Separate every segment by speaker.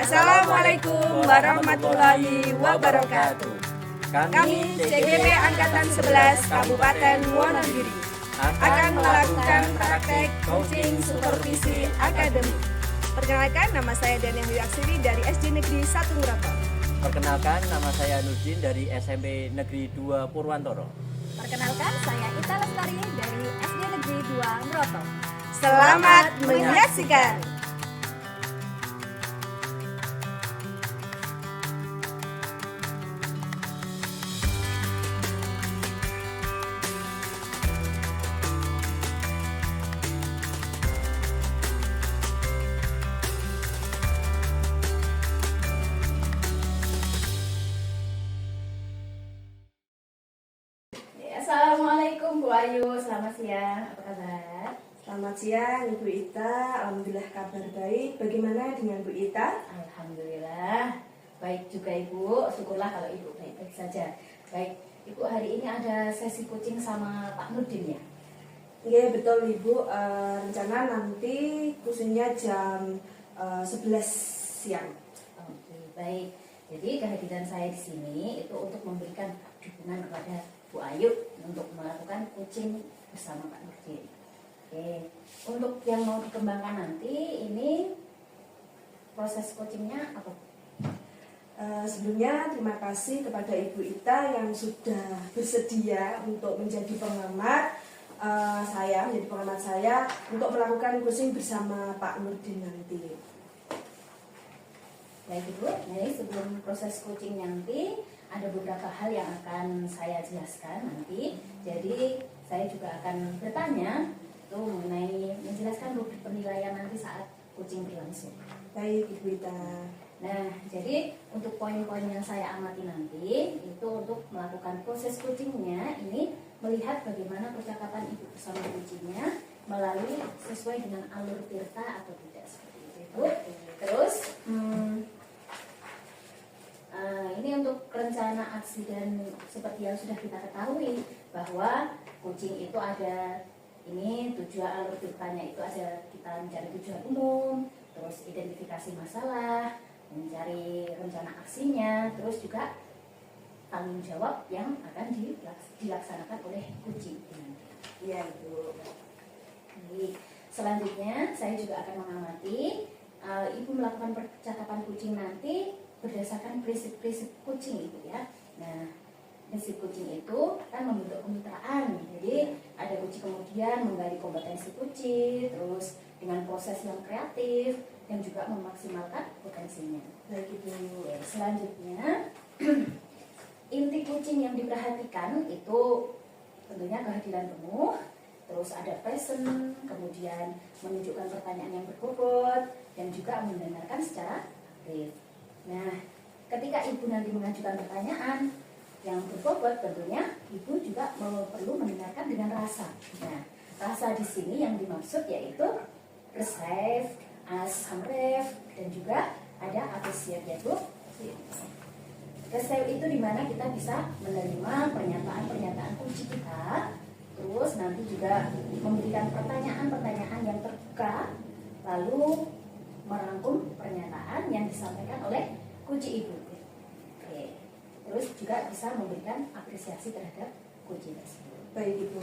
Speaker 1: Assalamualaikum warahmatullahi wabarakatuh. Kami CGP Angkatan 11 Kabupaten Wonogiri akan melakukan praktek coaching supervisi akademik. Perkenalkan, nama saya Daniel Wiaksiri dari SD Negeri 1 Ngroto.
Speaker 2: Perkenalkan, nama saya Nurdin dari SMP Negeri 2 Purwantoro.
Speaker 3: Perkenalkan, saya Ita Lestari dari SD Negeri 2 Ngroto.
Speaker 1: Selamat menyaksikan.
Speaker 3: Assalamualaikum Bu Ayu, selamat siang, apa kabar?
Speaker 1: Selamat siang Ibu Ita, alhamdulillah kabar baik. Bagaimana dengan Bu Ita?
Speaker 3: Alhamdulillah, baik juga Ibu, syukurlah kalau Ibu baik-baik saja. Baik, Ibu hari ini ada sesi coaching sama Pak Nurdin ya?
Speaker 1: Iya betul Ibu, rencana nanti khususnya jam 11 siang.
Speaker 3: Oke, baik. Jadi kehadiran saya di sini itu untuk memberikan dukungan kepada Bu Ayu untuk melakukan coaching bersama Pak Nurdin. Oke, untuk yang mau dikembangkan nanti ini proses coachingnya apa?
Speaker 1: Sebelumnya terima kasih kepada Ibu Ita yang sudah bersedia untuk menjadi pengamat saya untuk melakukan coaching bersama Pak Nurdin nanti.
Speaker 3: Baik Ibu, jadi sebelum proses coaching nanti ada beberapa hal yang akan saya jelaskan nanti. Jadi saya juga akan bertanya itu mengenai menjelaskan rubrik penilaian nanti saat coaching berlangsung.
Speaker 1: Baik Ibu Ita.
Speaker 3: Nah, jadi untuk poin-poin yang saya amati nanti itu untuk melakukan proses coachingnya ini melihat bagaimana percakapan Ibu bersama coachingnya melalui sesuai dengan alur tirta atau tidak seperti itu Ibu. Terus ini untuk rencana aksi dan seperti yang sudah kita ketahui bahwa coaching itu ada ini tujuan alur tirtanya itu ada kita mencari tujuan umum, terus identifikasi masalah, mencari rencana aksinya, terus juga tanggung jawab yang akan dilaksanakan oleh coaching.
Speaker 1: Iya Ibu.
Speaker 3: Jadi, selanjutnya saya juga akan mengamati Ibu melakukan percakapan coaching nanti berdasarkan prinsip-prinsip coaching itu ya. Nah, prinsip coaching itu kan membentuk kemitraan. Jadi ada coaching kemudian menggali kompetensi coaching, terus dengan proses yang kreatif dan juga memaksimalkan potensinya.
Speaker 1: Baik Ibu.
Speaker 3: Selanjutnya inti coaching yang diperhatikan itu tentunya kehadiran penuh, terus ada present, kemudian menunjukkan pertanyaan yang berbobot dan juga mendengarkan secara aktif. Nah, ketika Ibu nanti mengajukan pertanyaan yang berbobot, tentunya Ibu juga perlu mendengarkan dengan rasa. Nah, rasa di sini yang dimaksud yaitu receive, ask, ref, dan juga ada appreciate yaitu receive itu dimana kita bisa menerima pernyataan-pernyataan kunci kita, terus nanti juga memberikan pertanyaan-pertanyaan yang terbuka, lalu merangkum pernyataan yang disampaikan oleh kunci Ibu. Oke. Terus juga bisa memberikan apresiasi terhadap kunci tersebut.
Speaker 1: Baik Ibu.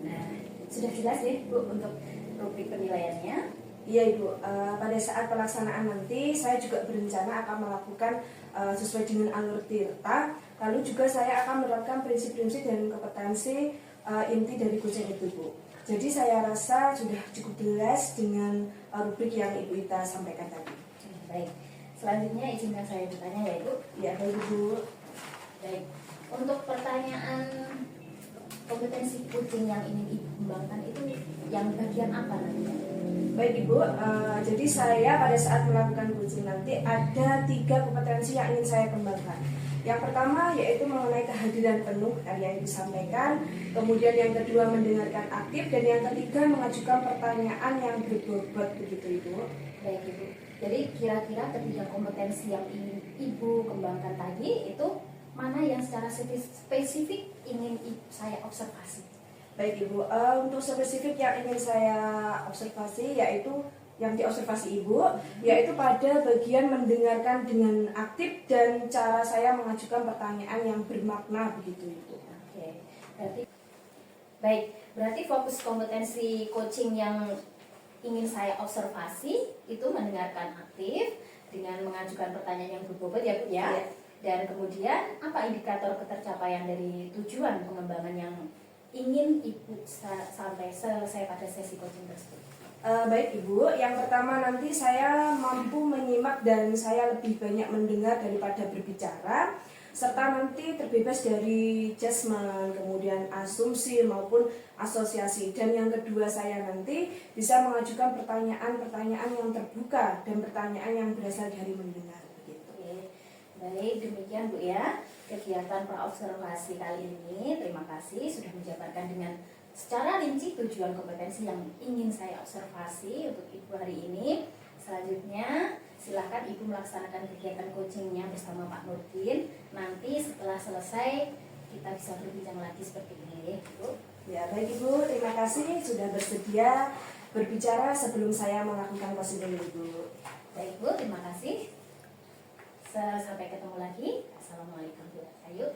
Speaker 3: Nah, sudah jelas ya Bu untuk rubrik penilaiannya?
Speaker 1: Iya Ibu, pada saat pelaksanaan nanti saya juga berencana akan melakukan sesuai dengan alur tirta. Lalu juga saya akan menerapkan prinsip-prinsip dan kompetensi inti dari coaching itu Bu. Jadi saya rasa sudah cukup jelas dengan rubrik yang Ibu Ita sampaikan tadi.
Speaker 3: Baik, selanjutnya izinkan saya bertanya ya Ibu.
Speaker 1: Ya baik Ibu.
Speaker 3: Baik, untuk pertanyaan kompetensi coaching yang ingin Ibu kembangkan itu yang bagian apa nantinya?
Speaker 1: Baik Ibu, jadi saya pada saat melakukan coaching nanti ada 3 kompetensi yang ingin saya kembangkan. Yang pertama yaitu mengenai kehadiran penuh yang disampaikan, kemudian yang kedua mendengarkan aktif, dan yang ketiga mengajukan pertanyaan yang berbobot begitu Ibu.
Speaker 3: Baik Ibu, jadi kira-kira ketiga kompetensi yang ingin Ibu kembangkan tadi itu mana yang secara spesifik ingin saya observasi?
Speaker 1: Baik Ibu, untuk spesifik yang ingin saya observasi yaitu yang diobservasi Ibu, yaitu pada bagian mendengarkan dengan aktif dan cara saya mengajukan pertanyaan yang bermakna begitu Ibu.
Speaker 3: Oke, berarti fokus kompetensi coaching yang ingin saya observasi itu mendengarkan aktif dengan mengajukan pertanyaan yang berbobot ya Bu ya.
Speaker 1: Iya.
Speaker 3: Dan kemudian apa indikator ketercapaian dari tujuan pengembangan yang ingin Ibu sampai selesai pada sesi coaching tersebut?
Speaker 1: Baik Ibu, yang pertama nanti saya mampu menyimak dan saya lebih banyak mendengar daripada berbicara, serta nanti terbebas dari judgement, kemudian asumsi maupun asosiasi. Dan yang kedua saya nanti bisa mengajukan pertanyaan-pertanyaan yang terbuka dan pertanyaan yang berasal dari mendengar. Begitu.
Speaker 3: Oke, baik demikian Bu ya kegiatan praobservasi kali ini. Terima kasih sudah menjabarkan dengan secara rinci tujuan kompetensi yang ingin saya observasi untuk Ibu hari ini. Selanjutnya silahkan Ibu melaksanakan kegiatan coachingnya bersama Pak Nurdin. Nanti setelah selesai kita bisa berbincang lagi seperti ini, Bu.
Speaker 1: Ya baik Ibu, terima kasih sudah bersedia berbicara sebelum saya melakukan coaching Ibu.
Speaker 3: Baik Bu, terima kasih. Sampai ketemu lagi. Assalamualaikum Bu. Ayo.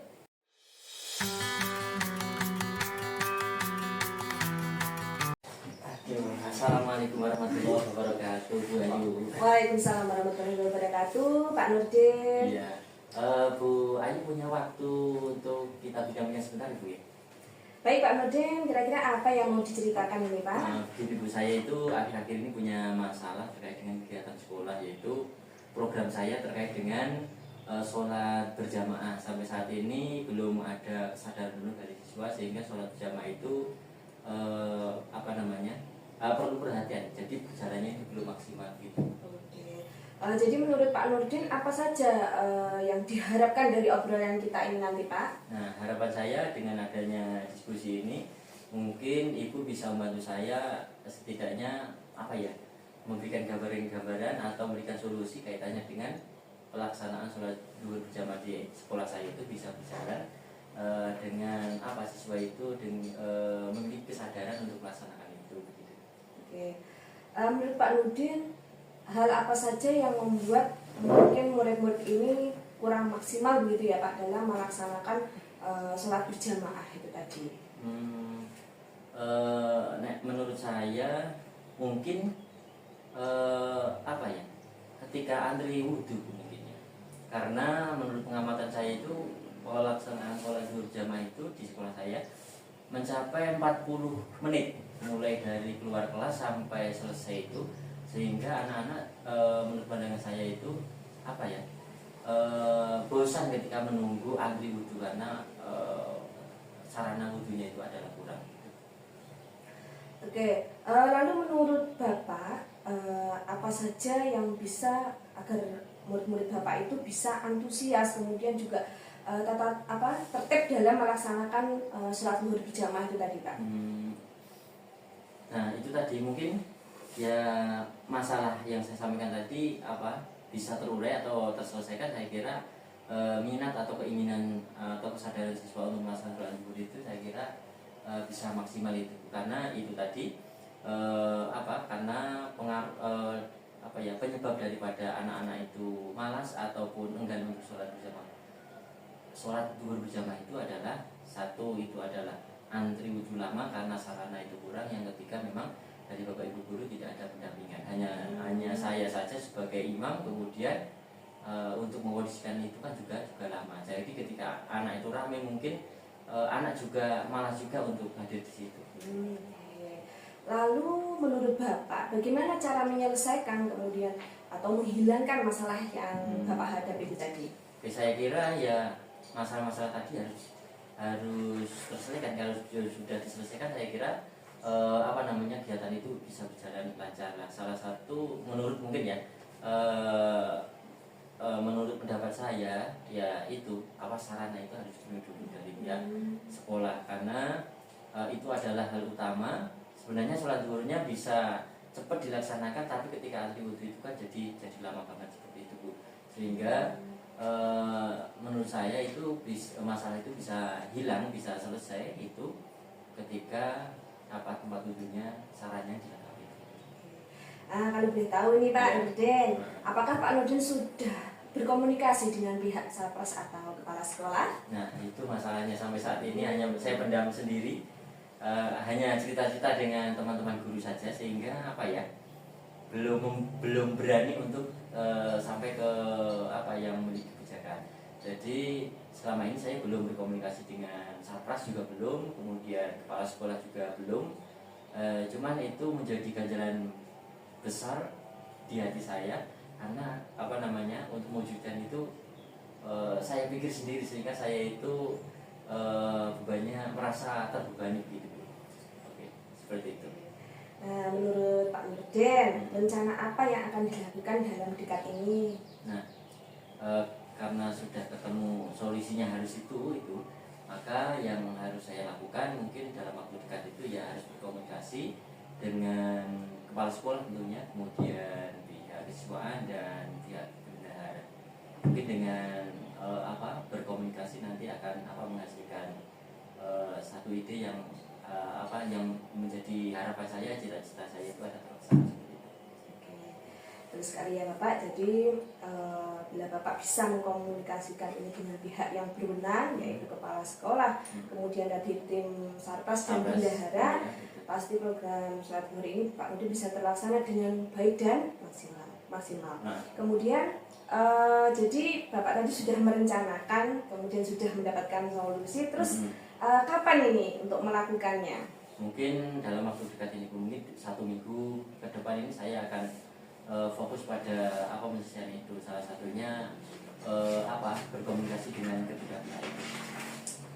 Speaker 2: Assalamualaikum warahmatullahi wabarakatuh, Bu Ayu.
Speaker 1: Waalaikumsalam warahmatullahi wabarakatuh, Pak Nurdin.
Speaker 2: Iya, Bu Ayu punya waktu untuk kita bincang-bincang sebentar, Bu ya?
Speaker 1: Baik Pak Nurdin, kira-kira apa yang mau diceritakan ini Pak?
Speaker 2: Ibu saya itu akhir-akhir ini punya masalah terkait dengan kegiatan sekolah, yaitu program saya terkait dengan sholat berjamaah. Sampai saat ini belum ada kesadaran penuh dari siswa sehingga sholat berjamaah itu perlu perhatian. Jadi berjalannya itu belum maksimal gitu.
Speaker 1: Oke. Jadi menurut Pak Nurdin apa saja yang diharapkan dari obrolan kita ini nanti Pak?
Speaker 2: Nah, harapan saya dengan adanya diskusi ini mungkin Ibu bisa membantu saya setidaknya memberikan gambaran atau memberikan solusi kaitannya dengan pelaksanaan sholat zuhur berjamaah di sekolah saya itu bisa berjalan dengan siswa itu memiliki kesadaran untuk melaksanakan itu. Begitu.
Speaker 1: Oke. Menurut Pak Nurdin, hal apa saja yang membuat mungkin murid-murid ini kurang maksimal begitu ya Pak dalam melaksanakan sholat berjamaah itu tadi?
Speaker 2: Menurut saya mungkin ketika antri wudhu mungkin ya. Karena menurut pengamatan saya itu pelaksanaan sholat zuhur berjamaah itu di sekolah saya mencapai 40 menit mulai dari keluar kelas sampai selesai itu, sehingga anak-anak menurut pandangan saya itu bosan ketika menunggu antri wudhu karena sarana wudhunya itu adalah kurang.
Speaker 1: Oke, lalu menurut Bapak apa saja yang bisa agar murid-murid Bapak itu bisa antusias kemudian juga tertib dalam melaksanakan sholat zuhur berjamaah itu tadi Pak?
Speaker 2: Nah itu tadi mungkin ya masalah yang saya sampaikan tadi bisa terurai atau terselesaikan. Saya kira minat atau keinginan atau kesadaran siswa untuk melaksanakan sholat zuhur itu saya kira bisa maksimal itu, karena itu tadi karena penyebab daripada anak-anak itu malas ataupun enggan untuk sholat berjamaah. Sholat zuhur berjamaah itu adalah antri wudhu lama karena sarana itu kurang. Yang ketiga memang dari Bapak Ibu guru tidak ada pendampingan, hanya saya saja sebagai imam, kemudian untuk mengkondisikan itu kan juga lama. Jadi ketika anak itu ramai mungkin anak juga malas juga untuk hadir di situ.
Speaker 1: Lalu menurut Bapak bagaimana cara menyelesaikan kemudian atau menghilangkan masalah yang Bapak hadapi itu tadi?
Speaker 2: Saya kira ya masalah-masalah tadi harus terselesaikan. Kalau sudah diselesaikan saya kira kegiatan itu bisa berjalan lancar lah. Salah satu menurut menurut pendapat saya ya itu sarana itu harus dipenuhi dari pihak sekolah, karena itu adalah hal utama. Sebenarnya sholat zuhurnya bisa cepat dilaksanakan, tapi ketika antri wudhu itu kan jadi lama banget seperti itu Bu. Sehingga menurut saya itu masalah itu bisa hilang, bisa selesai itu ketika tempat wudhunya sarannya dilengkapi.
Speaker 1: Kalau boleh tahu nih Pak Nurdin, apakah Pak Nurdin sudah berkomunikasi dengan pihak Sarpras atau kepala sekolah?
Speaker 2: Nah itu masalahnya sampai saat ini hanya saya pendam sendiri, hanya cerita-cerita dengan teman-teman guru saja, sehingga apa ya, belum berani untuk sampai ke apa yang memiliki kebijakan. Jadi selama ini saya belum berkomunikasi dengan Sarpras, juga belum, kemudian kepala sekolah juga belum. Cuman itu menjadi ganjalan besar di hati saya, karena apa namanya, untuk mewujudkan itu saya pikir sendiri, sehingga saya itu bebannya merasa terbebani begitu. Oke, seperti itu.
Speaker 1: Menurut Pak Nurdin, rencana apa yang akan dilakukan dalam dekat ini?
Speaker 2: Nah, karena sudah ketemu solusinya harus itu, maka yang harus saya lakukan mungkin dalam waktu dekat itu ya harus berkomunikasi dengan kepala sekolah tentunya, kemudian pihak siswaan dan pihak bendahara. Mungkin dengan berkomunikasi nanti akan menghasilkan satu ide yang yang menjadi harapan saya, cita-cita saya itu ada terlaksana seperti itu.
Speaker 1: Oke. Terus sekali ya Bapak, jadi bila Bapak bisa mengkomunikasikan ini dengan pihak yang berwenang, yaitu kepala sekolah, kemudian dari tim Sarpras dan bendahara, pasti program Sholat Zuhur ini Pak Nurdin bisa terlaksana dengan baik dan maksimal. Kemudian jadi Bapak tadi sudah merencanakan, kemudian sudah mendapatkan solusi, terus kapan ini untuk melakukannya?
Speaker 2: Mungkin dalam waktu dekat ini, mungkin 1 minggu ke depan ini saya akan fokus pada menyelesaikan itu. Salah satunya berkomunikasi dengan ketiga pihak.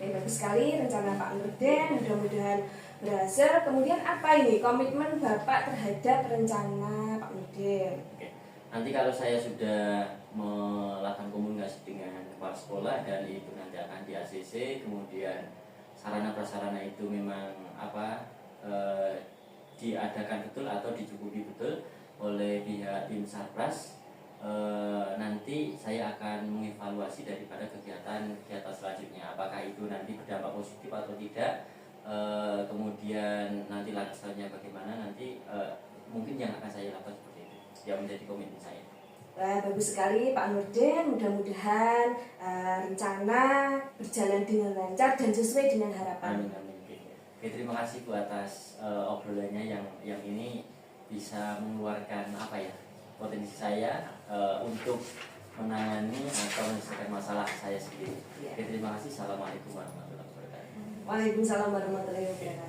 Speaker 1: Bagus sekali rencana Pak Nurdin, mudah-mudahan berhasil. Kemudian apa ini komitmen Bapak terhadap rencana Pak Nurdin?
Speaker 2: Oke. Nanti kalau saya sudah melakukan komunikasi dengan kepala sekolah dan itu nanti akan di ACC, kemudian sarana prasarana itu memang diadakan betul atau dicukupi betul oleh pihak tim Sarpras, nanti saya akan mengevaluasi daripada kegiatan selanjutnya, apakah itu nanti berdampak positif atau tidak, kemudian nanti langkah selanjutnya bagaimana, nanti mungkin yang akan saya lakukan seperti itu yang menjadi komitmen saya.
Speaker 1: Wah, bagus sekali Pak Nurdin, mudah-mudahan rencana berjalan dengan lancar dan sesuai dengan harapan.
Speaker 2: Amin. Oke, terima kasih Bu atas obrolannya yang ini bisa mengeluarkan potensi saya untuk menangani atau menyelesaikan masalah saya sendiri. Oke, terima kasih. Assalamualaikum warahmatullahi wabarakatuh.
Speaker 1: Waalaikumsalam warahmatullahi wabarakatuh.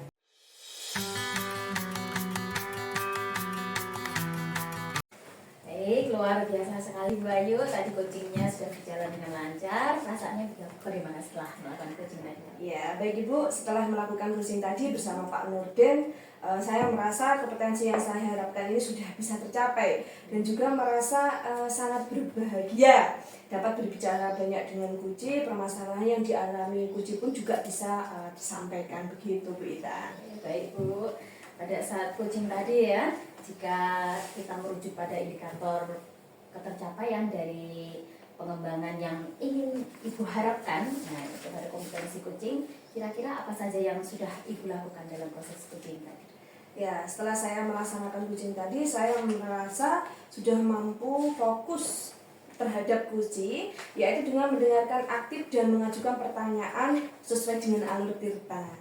Speaker 3: Luar biasa sekali Bu Ayu, tadi coachingnya sudah berjalan dengan lancar. Rasanya bagaimana setelah melakukan coaching tadi?
Speaker 1: Ya, baik Ibu, setelah melakukan coaching tadi bersama Pak Nurdin, saya merasa kompetensi yang saya harapkan ini sudah bisa tercapai, dan juga merasa sangat berbahagia dapat berbicara banyak dengan Kuci. Permasalahan yang dialami Kuci pun juga bisa disampaikan, begitu Bu Ita.
Speaker 3: Baik Bu, pada saat coaching tadi ya, jika kita merujuk pada indikator ketercapaian dari pengembangan yang ingin Ibu harapkan, nah itu pada kompetensi coaching, kira-kira apa saja yang sudah Ibu lakukan dalam proses coaching tadi?
Speaker 1: Ya, setelah saya melaksanakan coaching tadi, saya merasa sudah mampu fokus terhadap Kuci, yaitu dengan mendengarkan aktif dan mengajukan pertanyaan sesuai dengan alur tirta.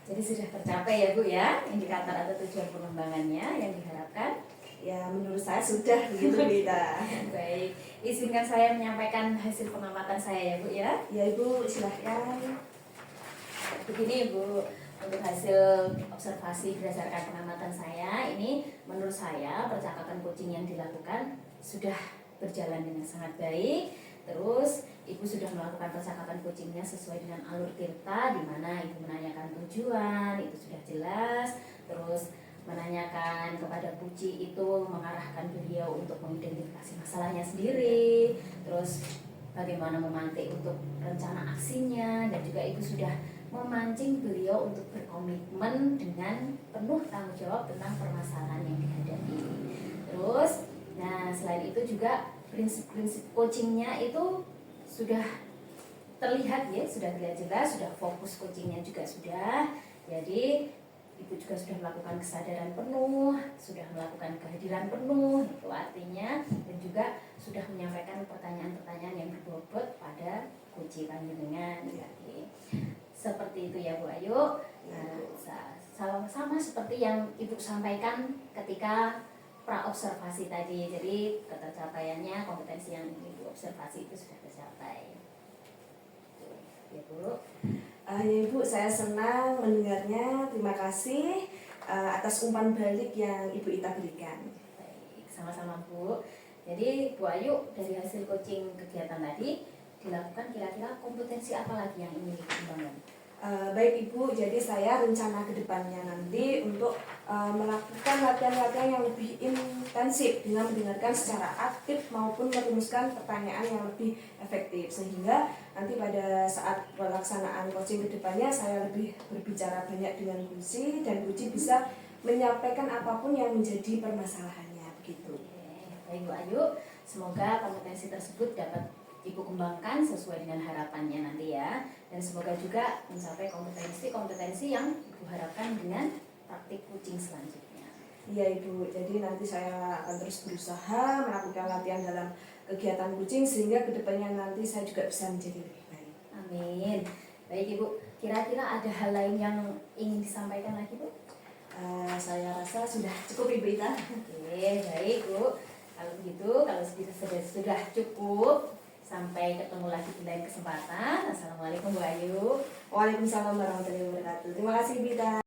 Speaker 3: Jadi sudah tercapai ya Bu ya, indikator atau tujuan pengembangannya yang diharapkan?
Speaker 1: Ya, menurut saya sudah begitu Bita.
Speaker 3: Baik, izinkan saya menyampaikan hasil pengamatan saya ya Bu ya.
Speaker 1: Ya Ibu, silahkan.
Speaker 3: Begini Bu, untuk hasil observasi berdasarkan pengamatan saya, ini menurut saya percakapan coaching yang dilakukan sudah berjalan dengan sangat baik. Terus Ibu sudah melakukan percakapan coachingnya sesuai dengan alur tirta, di mana Ibu menanyakan tujuan, itu sudah jelas. Terus menanyakan kepada Puci itu mengarahkan beliau untuk mengidentifikasi masalahnya sendiri, terus bagaimana memantik untuk rencana aksinya, dan juga Ibu sudah memancing beliau untuk berkomitmen dengan penuh tanggung jawab tentang permasalahan yang dihadapi. Terus, nah selain itu juga prinsip-prinsip coachingnya itu sudah terlihat ya, sudah terlihat jelas, sudah fokus coachingnya juga sudah. Jadi Ibu juga sudah melakukan kesadaran penuh, sudah melakukan kehadiran penuh, itu artinya, dan juga sudah menyampaikan pertanyaan-pertanyaan yang berbobot pada Guci panjenengan. Jadi, seperti itu ya Bu Ayu. Nah, sama seperti yang Ibu sampaikan ketika pra-observasi tadi. Jadi ketercapaiannya kompetensi yang Ibu observasi itu sudah tercapai. Ya Bu.
Speaker 1: Ya Ibu, saya senang mendengarnya. Terima kasih atas umpan balik yang Ibu Ita berikan.
Speaker 3: Baik, sama-sama Bu. Jadi Bu Ayu, dari hasil coaching kegiatan tadi dilakukan kira-kira kompetensi apa lagi yang ingin dikembangkan?
Speaker 1: Baik Ibu, jadi saya rencana kedepannya nanti untuk melakukan latihan-latihan yang lebih intensif dengan mendengarkan secara aktif maupun merumuskan pertanyaan yang lebih efektif, sehingga nanti pada saat pelaksanaan coaching kedepannya saya lebih berbicara banyak dengan Guci dan Guci bisa menyampaikan apapun yang menjadi permasalahannya begitu.
Speaker 3: Baik Bu Ayu, semoga kompetensi tersebut dapat Ibu kembangkan sesuai dengan harapannya nanti ya, dan semoga juga mencapai kompetensi yang Ibu harapkan dengan praktik coaching selanjutnya.
Speaker 1: Iya Ibu, jadi nanti saya akan terus berusaha melakukan latihan dalam kegiatan coaching sehingga kedepannya nanti saya juga bisa menjadi lebih baik.
Speaker 3: Amin. Baik Ibu, kira-kira ada hal lain yang ingin disampaikan lagi Bu?
Speaker 1: Saya rasa sudah cukup Ibu Ita.
Speaker 3: Oke, baik Bu. Kalau begitu, kalau sudah cukup. Sampai ketemu lagi di lain kesempatan. Assalamualaikum Bu Ayu.
Speaker 1: Waalaikumsalam warahmatullahi wabarakatuh. Terima kasih Ibu Ita.